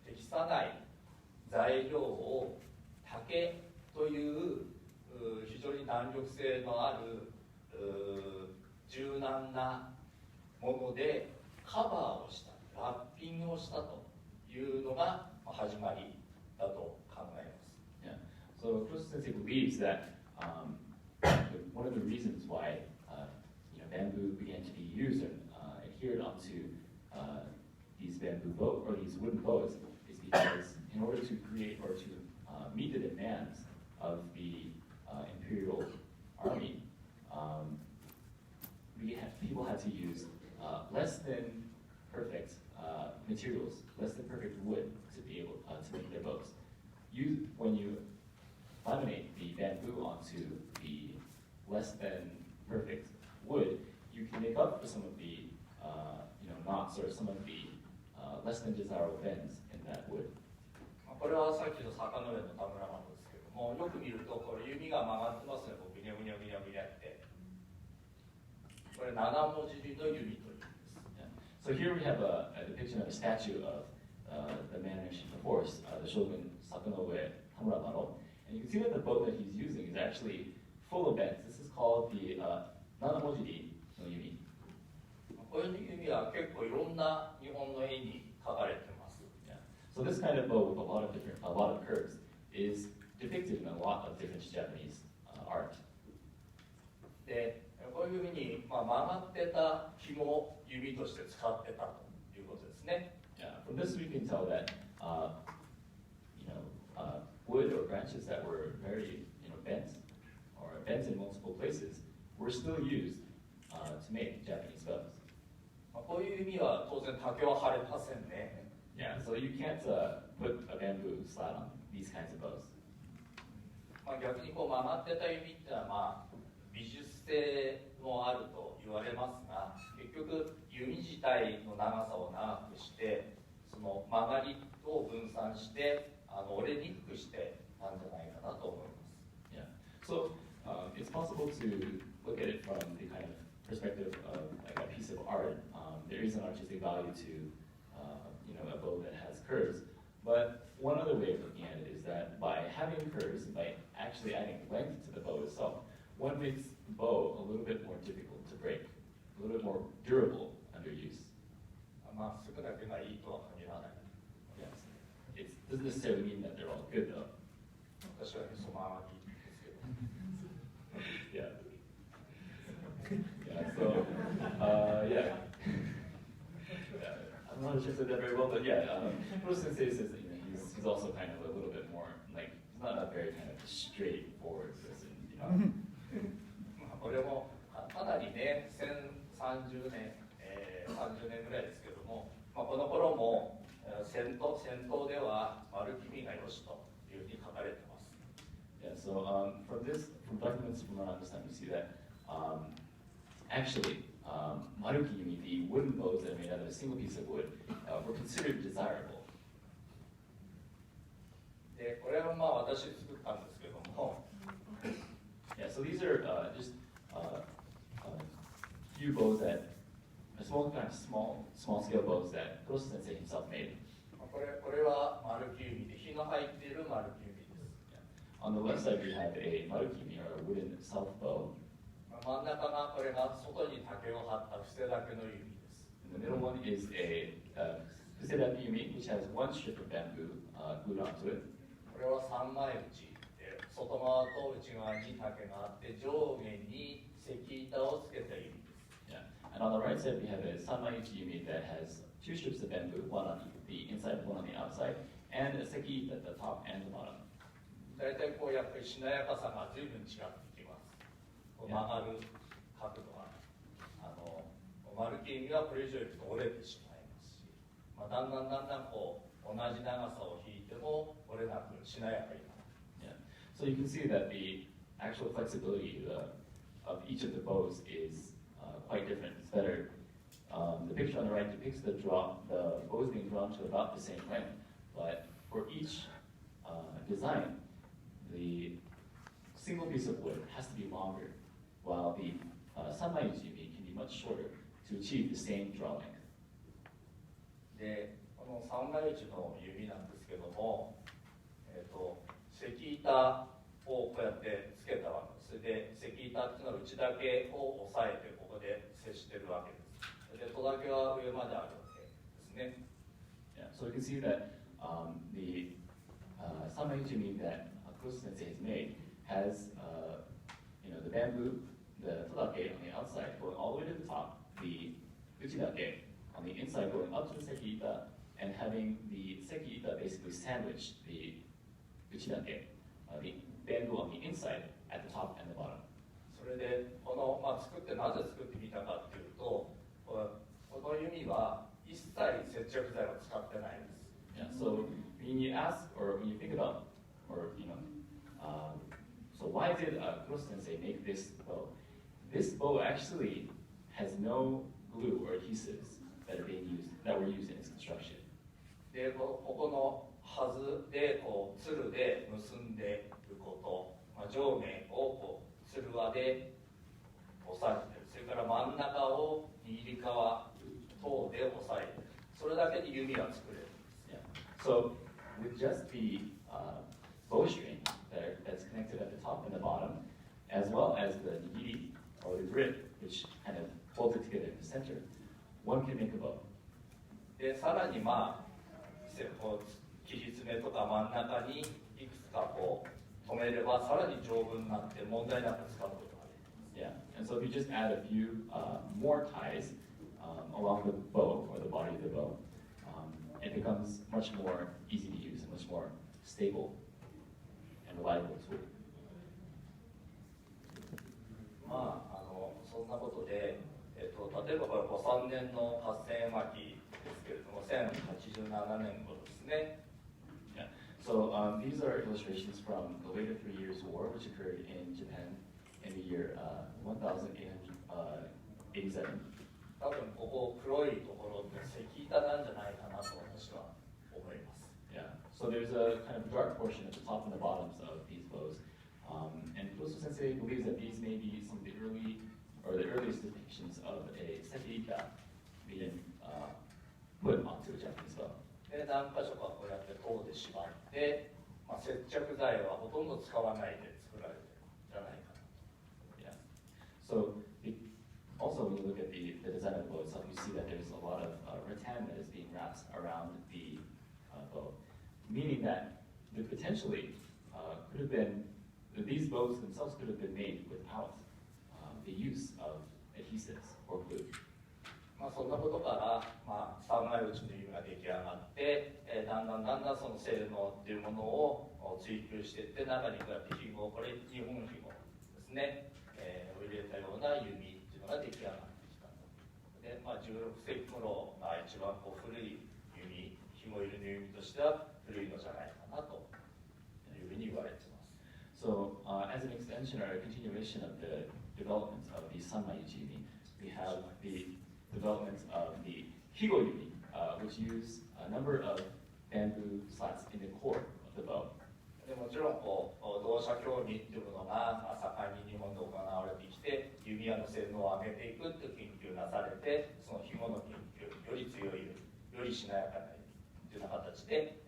適さない材料を竹という非常に弾力性のある柔軟なものでカバーをした、ラッピングをしたというのが始まりだと考えます。Yeah. So Sensei believes that one of the reasons why bamboo began to be used and adhered onto these bamboo bows or these wooden bows is because in order to create or to meet the demands of the imperial army, people had to use less than perfect materials, less than perfect wood to be able to make their bows. When you laminate the bamboo onto the less than perfect wood, you can make up for some of the knots or some of the less than desirable bends in that wood. これはさっきの坂の上の田村丸ですけども、よく見るとこれ弓が曲がってますね。こうぐにゃぐにゃぐにゃぐにゃって。これ7文字の弓というんです。So here we have a depiction of a statue of the man mentioned before, the shogun Sakanoue Tamuramaro. And you can see that the bow that he's using is actually full of bends. This is called the Nanamojiri no Yumi. こういう弓は結構いろんな日本の絵に描かれてます。Yeah. So this kind of bow with a lot of curves is depicted in a lot of different Japanese art. で、こういうふうに、曲がってた紐を弓として使ってたということですね。Yeah. From this we can tell that wood or branches that were very bent or bent in multiple places were still used to make Japanese bows. こういう弓は当然竹は張れませんね。Yeah, so you can't put a bamboo slat on these kinds of bows. 逆にこう曲がってた弓ってのは美術性もあると言われますが、結局弓自体の長さを長くして、その曲がりを分散して折れにくくしてなんじゃないかなと思います。Yeah. So it's possible to look at it from the kind of perspective of like a piece of art. There is an artistic value to a bow that has curves, but one other way of looking at it is that by having curves, by actually adding length to the bow itself, one makes the bow a little bit more difficult to break, a little bit more durable under use. まっすぐだけがいいとは限らない。Yes. It doesn't necessarily mean that they're all good though. 私はへそ曲がりですけど。Yeah. Yeah. So, yeah. I'm not sure if I said that very well, but yeah, Kuro Sensei says that he's also kind of a little bit more like he's not a very kind of straightforward person. これもかなりね、1030年、30年ぐらいですけども、この頃も戦闘では丸君がよしというふうに書かれてます。Yeah. So from documents from around this time, you see that actually. Maruki Yumi, the wooden bows that are made out of a single piece of wood, were considered desirable. で、これは私作ったんですけども。Yeah, so these are just few bows that, small scale bows that Kuroshi Sensei himself made. これは丸木弓で、火の入っている丸木弓です。Yeah. On the left side, we have a maruki yumi, or a wooden self bow. 真ん中がこれが外に竹を張った伏せ竹の弓です。And the middle one is a fusedaki yumi, which has one strip of bamboo glued onto it. これは三枚打ちで、外側と内側に竹があって、上下に石板をつけた弓です。Yeah. And on the right side, we have a sanmaiuchi yumi that has two strips of bamboo, one on the inside, one on the outside, and a sekiita at the top and the bottom. 大体こうやっぱりしなやかさが随分違ってきます。曲がる角度が丸木弓はこれ以上いくと折れてしまいますし、だんだんこう同じ長さを引いても折れなくしなやかになる。Yeah. So you can see that the actual flexibility of each of the bows is quite different. It's better. The picture on the right depicts the bows being drawn to about the same length, but for each design, the single piece of wood has to be longer, while the sanmaiuchi yumi can be much shorter to achieve the same draw length. で、この三枚打ちの弓なんですけども、石板をこうやってつけたわけです。それで石板っていうのは内だけを押さえてここで接してるわけです。で、戸だけは上まであるわけですね。Yeah, so you can see that the sanmaiuchi yumi that Kuroshi Sensei has made has the bamboo, the todake on the outside going all the way to the top, the uchidake on the inside going up to the sekiita, and having the sekiita basically sandwich the uchidake, the bamboo on the inside at the top and the bottom. それでこの、作ってなぜ作ってみたかっていうと、この弓は一切接着剤を使ってないんです。Yeah, so when you ask or when you think about, so why did Kuroshi Sensei make this bow? This bow actually has no glue or adhesives that were used in its construction. でここのはずでこうつるで結んでいること、上下をこうつる輪で押さえてる、それから真ん中を握り皮等で押さえてる、それだけで弓が作れるんです。Yeah. So with just the bowstring that's connected at the top and the bottom, as well as the nigiri or the grip, which kind of holds it together in the center, one can make a bow. でさらにこう切り詰めとか真ん中にいくつかこう止めればさらに丈夫になって問題なく使うことができます。Yeah, and so if you just add a few more ties along the bow or the body of the bow, it becomes much more easy to use and much more stable and reliable tool. そんなことで、例えばこれ3年の合戦巻きですけれども、1087年頃ですね。Yeah. So these are illustrations from the later 3 Years' War, which occurred in Japan in the year 1887. 多分ここ黒いところって石板なんじゃないかなと私は思います。Yeah. So there's a kind of dark portion at the top and the bottoms of these bows. And Tosu Sensei believes that these may be some of the earliest depictions of a sekirita being put onto a Japanese bow. で何箇所かこうやって塔で縛って、接着剤はほとんど使わないで作られてるんじゃないかな。Yeah. So also when you look at the design of the bow itself, you see that there's a lot of rattan that is being wrapped around the bow, meaning that potentially could have been these bows themselves could have been made without the use of adhesives or glue. そんなことから、三枚打ちの弓が出来上がって、だんだんその性能っていうものを追求していって、中にこうやって紐、これ日本紐ですね、を入れたような弓っていうのが出来上がってきたと。で、16世紀頃が一番古い弓、紐入りの弓としては古いのじゃないかなというふうに言われています。So as an extension or a continuation of the development of the sanmai-uchi yumi, we have the development of the higo-yumi, which use a number of bamboo slats in the core of the bow. でもちろん同社協議というものが盛んに日本で行われてきて、弓矢の性能を上げていくという研究なされて、その紐の研究、より強い、よりしなやかなというような形で、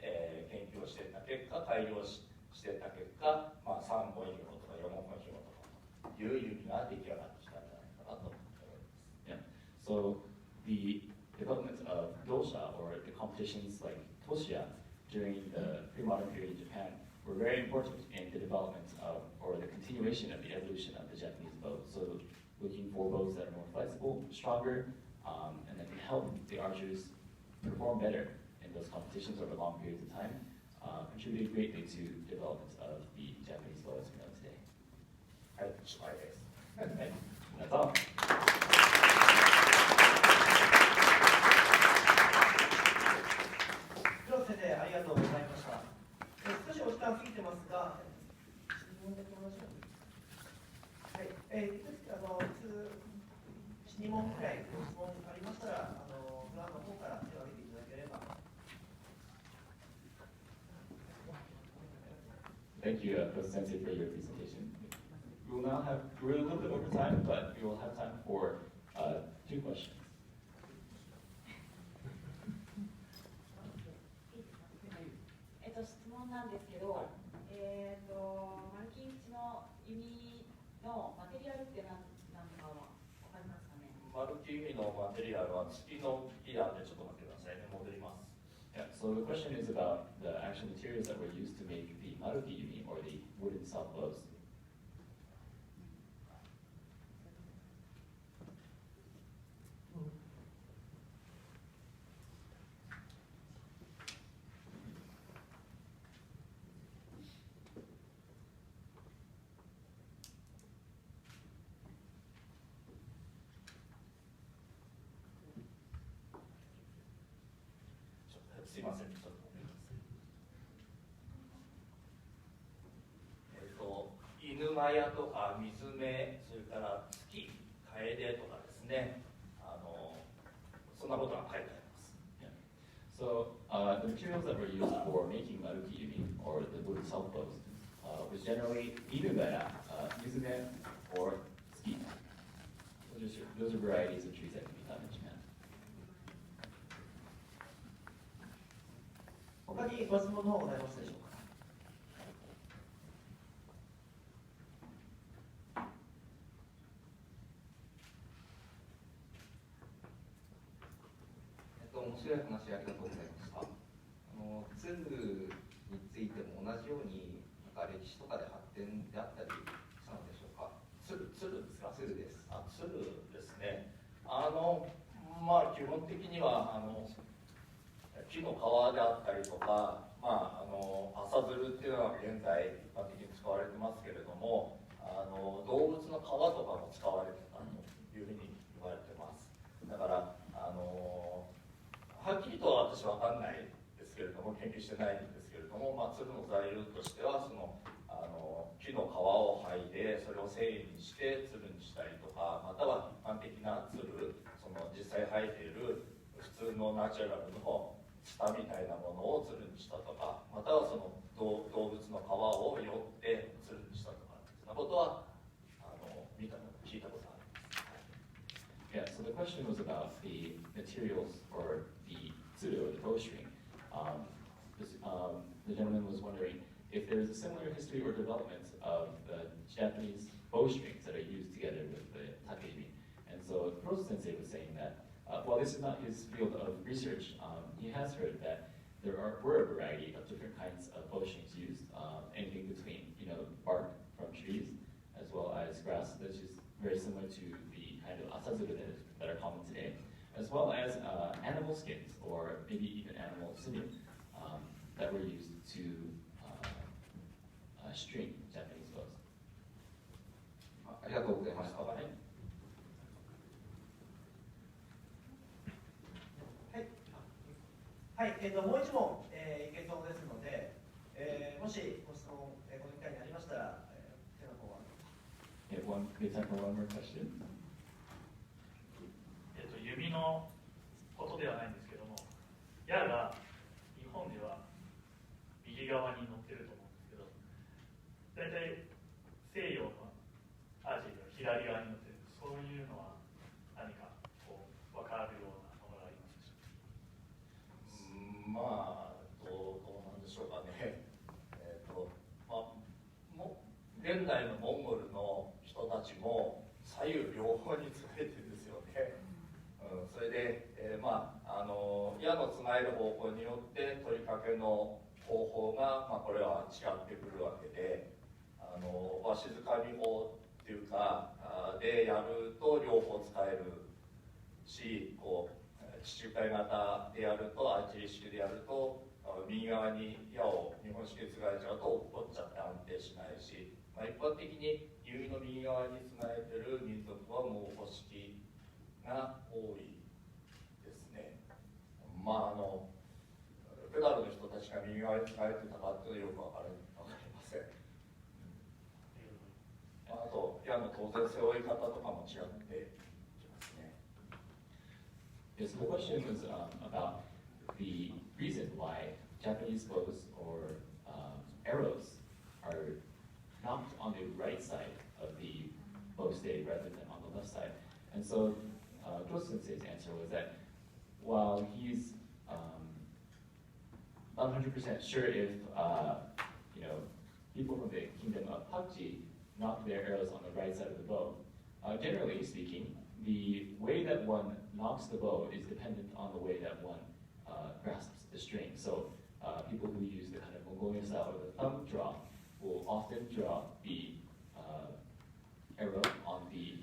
研究をしていった結果、改良していった結果、3本紐とか4本紐とかという弓が出来上がってきたんじゃないかなと思います。Yeah. So the development of dosha or the competitions like toshiya during the pre-modern period in Japan were very important in the development of or the continuation of the evolution of the Japanese bow. So looking for bows that are more flexible, stronger, and that can help the archers perform better in those competitions over long periods of time, contributed greatly to development of the Japanese bow as we know today. はい、おしまいです。That's all. 黒瀬先生、ありがとうございました。少しお時間過ぎてますが、質問だけお願いします。はい、2問くらいご質問ありましたら、フランの方から手を挙げていただければ。Thank you, Professor Sensei, for your presentation. We're a little bit over time, but we will have time for 2 questions. 質問なんですけど、丸木内の弓のマテリアルって何かは分かりますかね。丸木弓のマテリアルは月の木なんで、ちょっと待ってくださいね、戻ります。Yeah, so the question is about the actual materials that were used to make the maruki yumi or the wooden saw bows. すいません、ちょっと待ってください。犬間屋とか水目、それから月、楓とかですね、そんなことが書いてあります。Yeah. So the materials that were used for making are kiyumi, or the wood self bows, was generally inugara, yuzume, or ski. Those are varieties of trees that can be found in Japan. 他にご質問の方ございますでしょうか。面白い話ありがとうございました。鶴についても同じようになんか歴史とかで発展であったりしたのでしょうか。鶴ですか？鶴です。鶴ですね。まあ基本的には木の皮であったりとか、麻鶴っていうのは現在一般的に使われてますけれども、動物の皮とかも使われてたというふうに言われてます。だからはっきりとは私は分かんないですけれども、研究してないんですけれども、鶴の材料としてはその木の皮を剥いでそれを繊維にして鶴にしたりとか、または一般的な鶴、その実際生えている普通のナチュラルのツタみたいなものを鶴にしたとか、またはその動物の皮をよって鶴にしたとか、そんなことは聞いたことがあります。Yeah, so the question was about the materials for the tsuru, or the bowstring. The gentleman was wondering if there is a similar history or development of the Japanese bowstrings that are used together with the takemi. And so Kurosu Sensei was saying that while this is not his field of research, he has heard that were a variety of different kinds of bowstrings used, anything between bark from trees as well as grass, which is very similar to the kind of asazuru that are common today, as well as animal skins or maybe even animal sinew that were used to string Japanese bows. ありがとうございました。はい、はい、もう一問、いけそうですので、もしご質問、この機会にありましたら、手の方は。We have time for one more question. 弓のことではないんですけども、矢が日本では右側に乗ってると思うんですけど、大体西洋のアジアが左側に乗ってる、そういうのは何かこう分かるようなものがありますでしょうか。どうなんでしょうかね。現代のモンゴルの人たちも左右両方につないでるんですよね。それで、矢のつないでる方向によって取り掛けの方法が、これは違ってくるわけで、わしづかみ法っていうかでやると両方使えるし、地中海型でやるとアーチェリー式でやると右側に矢を日本式でつがれちゃうと落っこっちゃって安定しないし、一般的に弓の右側につないでる民族はもう古式が多いですね。ペダルの人たちが右側に使われてたかっていうのはよくわかりません。あと矢の当然背負い方とかも違ってきますね。Yes, the question was about the reason why Japanese bows or arrows are knocked on the right side of the bow stay rather than on the left side. And so Kurosu Sensei's answer was that while he's not 100% sure if people from the kingdom of Pakji knock their arrows on the right side of the bow, generally speaking, the way that one knocks the bow is dependent on the way that one grasps the string. So people who use the kind of Mongolian style or the thumb draw will often draw the arrow on the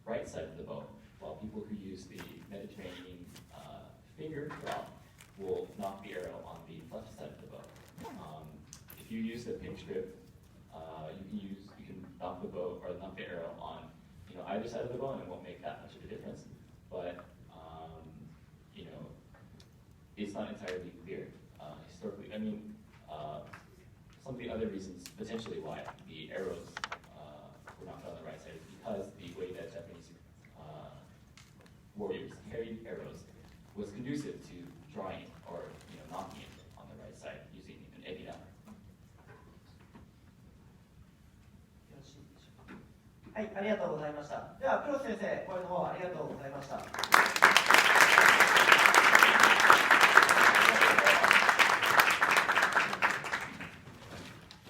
right side of the bow, while people who use the Mediterranean finger draw will knock the arrow on the left side of the bow. If you use the pink strip, you can knock the bow or knock the arrow on either side of the bow, and it won't make that much of a difference. But it's not entirely clear historically. I mean, some of the other reasons potentially why the arrows were knocked on the right side is because the way that Japanese warriors carried arrows was conducive to drawing it or knocking it on the right side using an ebi-dama. よろしいでしょうか。はい、ありがとうございました。では、黒瀬先生、これの方ありがとうございました。